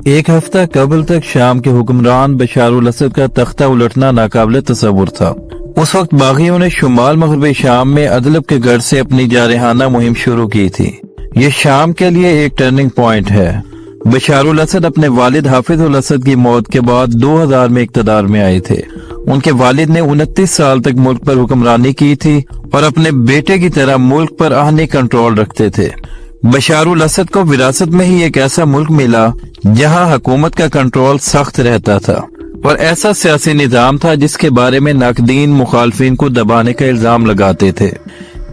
एक हफ्ता कबल तक शाम के हुक्मरान बशारुल असद का तख्ता उलटना नाकाबिले तसव्वुर था। उस वक्त बागियों ने शुमाल मगरबी शाम में अदलब के गढ़ से अपनी जारहाना मुहिम शुरू की थी। ये शाम के लिए एक टर्निंग पॉइंट है। बशारुल असद अपने वालिद हाफिजुल असद की मौत के बाद 2000 में इक्तदार में आए थे। उनके वालिद ने 29 साल तक मुल्क पर हुक्मरानी की थी और अपने बेटे की तरह मुल्क पर आहनी कंट्रोल रखते थे। बशारुल असद को विरासत में ही एक ऐसा मुल्क मिला जहां हुकूमत का कंट्रोल सख्त रहता था और ऐसा सियासी निजाम था जिसके बारे में नाकदीन मुखालफिन को दबाने का इल्जाम लगाते थे।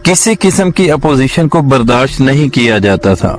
किसी किस्म की अपोजिशन को बर्दाश्त नहीं किया जाता था।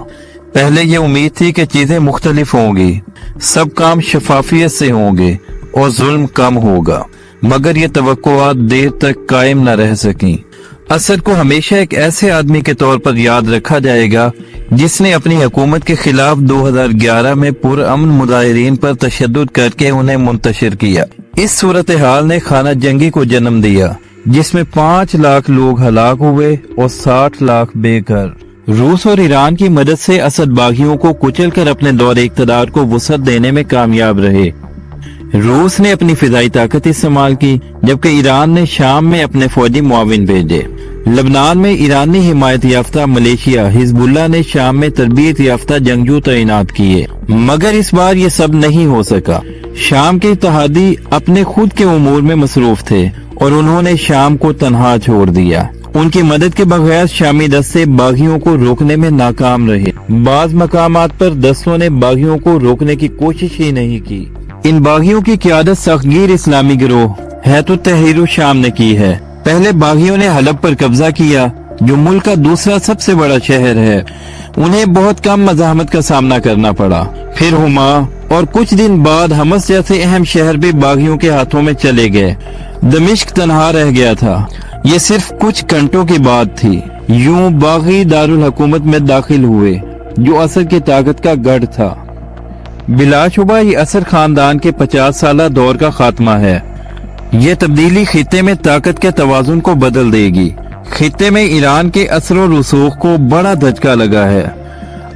पहले ये उम्मीद थी कि चीजें मुख्तलिफ होंगी, सब काम शफाफियत से होंगे और जुल्म कम होगा, मगर ये तवक्कुआत देर तक कायम न रह सकी। असद को हमेशा एक ऐसे आदमी के तौर पर याद रखा जाएगा जिसने अपनी हुकूमत के खिलाफ 2011 में पुरअमन मुजाहिरीन पर तशद्दुद करके उन्हें मुंतशिर किया। इस सूरत हाल ने खाना जंगी को जन्म दिया जिसमें 5 लाख लोग हलाक हुए और 60 लाख बेघर। रूस और ईरान की मदद से असद बागियों को कुचल कर अपने दौरे इक़्तिदार को वुसअत देने में कामयाब रहे। रूस ने अपनी फिजाई ताकत इस्तेमाल की जबकि ईरान ने शाम में अपने फौजी मुआविन भेजे। लबनान में ईरानी हिमायत याफ्ता मलेशिया हिजबुल्लाह ने शाम में तरबियत याफ्ता जंगजू तैनात किए, मगर इस बार ये सब नहीं हो सका। शाम के इत्तेहादी अपने खुद के उमूर में मसरूफ थे और उन्होंने शाम को तन्हा छोड़ दिया। उनकी मदद के बगैर शामी दस्ते बागियों को रोकने में नाकाम रहे। बाज मकामात पर दस्तों ने बागियों को रोकने की कोशिश ही नहीं की। इन बागियों की क़ियादत सख्तगीर इस्लामी गिरोह हैतुत तहरीर शाम ने की है। पहले बागियों ने हलब पर कब्जा किया जो मुल्क का दूसरा सबसे बड़ा शहर है। उन्हें बहुत कम मज़ाहमत का सामना करना पड़ा। फिर हुमा और कुछ दिन बाद हमस जैसे अहम शहर भी बागियों के हाथों में चले गए। दमिश्क तनहा रह गया था। ये सिर्फ कुछ घंटों की बात थी। यूं बागी दारुल हुकूमत में दाखिल हुए जो असद की ताकत का गढ़ था। बिलाशुबा ये असद खानदान के 50 साला दौर का खात्मा है। ये तब्दीली खित्ते में ताकत के तवाजुन को बदल देगी। खित्ते में ईरान के असर और रसूख को बड़ा धचका लगा है।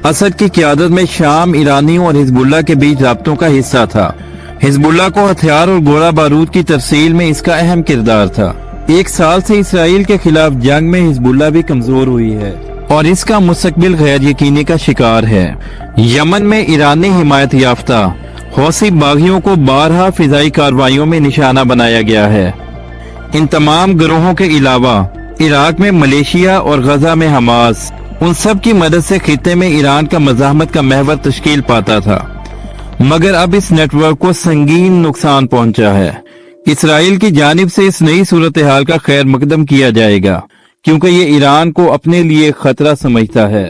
असद की क़ियादत में शाम ईरानियों और हिजबुल्लाह के बीच राब्तों का हिस्सा था। हिजबुल्लाह को हथियार और गोला बारूद की तरसील में इसका अहम किरदार था। 1 साल से इसराइल के खिलाफ जंग में हिजबुल्लाह भी कमजोर हुई है और इसका मुस्तकबिल गैर यकीनी का शिकार है। यमन में ईरानी हिमायत याफ्ता हौसी बागियों को 12 फिजाई कार्रवाइयों में निशाना बनाया गया है। इन तमाम गिरोहों के अलावा इराक में मलेशिया और गजा में हमास, उन सब की मदद से खित्ते में ईरान का मज़ाहमत का महवर तश्कील पाता था, मगर अब इस नेटवर्क को संगीन नुकसान पहुंचा है। इसराइल की जानिब से इस नई सूरत हाल का खैर मकदम किया जाएगा क्योंकि ये ईरान को अपने लिए खतरा समझता है।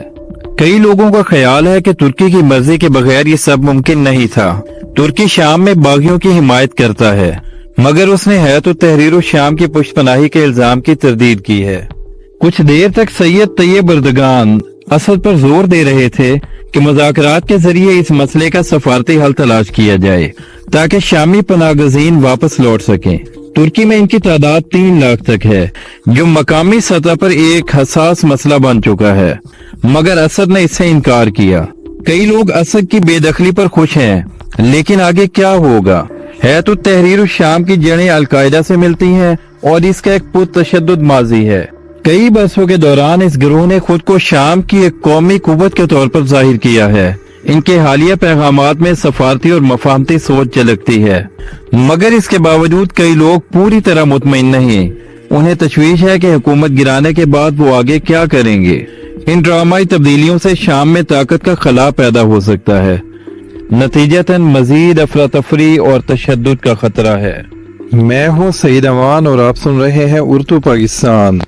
कई लोगों का ख्याल है कि तुर्की की मर्जी के बगैर ये सब मुमकिन नहीं था। तुर्की शाम में बागियों की हिमायत करता है, मगर उसने हैतुत तहरीर शाम की पुष्टपनाही के इल्जाम की तरदीद की है। कुछ देर तक सैयद तैयब एर्दोगान असद पर जोर दे रहे थे कि मुज़ाकरात के जरिए इस मसले का सफारती हल तलाश किया जाए ताकि शामी पनागज़ीन वापस लौट सकें। तुर्की में इनकी तादाद 3 लाख तक है जो मकामी सतह पर एक हसास मसला बन चुका है, मगर असद ने इससे इनकार किया। कई लोग असद की बेदखली पर खुश हैं, लेकिन आगे क्या होगा? हैतुत तहरीर शाम की जड़ें अलकायदा से मिलती हैं और इसका एक पुरतशद्दुद माजी है। कई बरसों के दौरान इस गिरोह ने खुद को शाम की एक कौमी कुव्वत के तौर पर जाहिर किया है। इनके हालिया पैगामात में सफारती और मफाहमती सोच झलकती है, मगर इसके बावजूद कई लोग पूरी तरह मुतमईन नहीं। उन्हें तशवीश है कि हुकूमत गिराने के बाद वो आगे क्या करेंगे। इन ड्रामाई तब्दीलियों से शाम में ताकत का खला पैदा हो सकता है। नतीजतन मजीद अफरा तफरी और तशद्दुद का खतरा है। मैं हूँ सईद अमान और आप सुन रहे हैं उर्दू पाकिस्तान।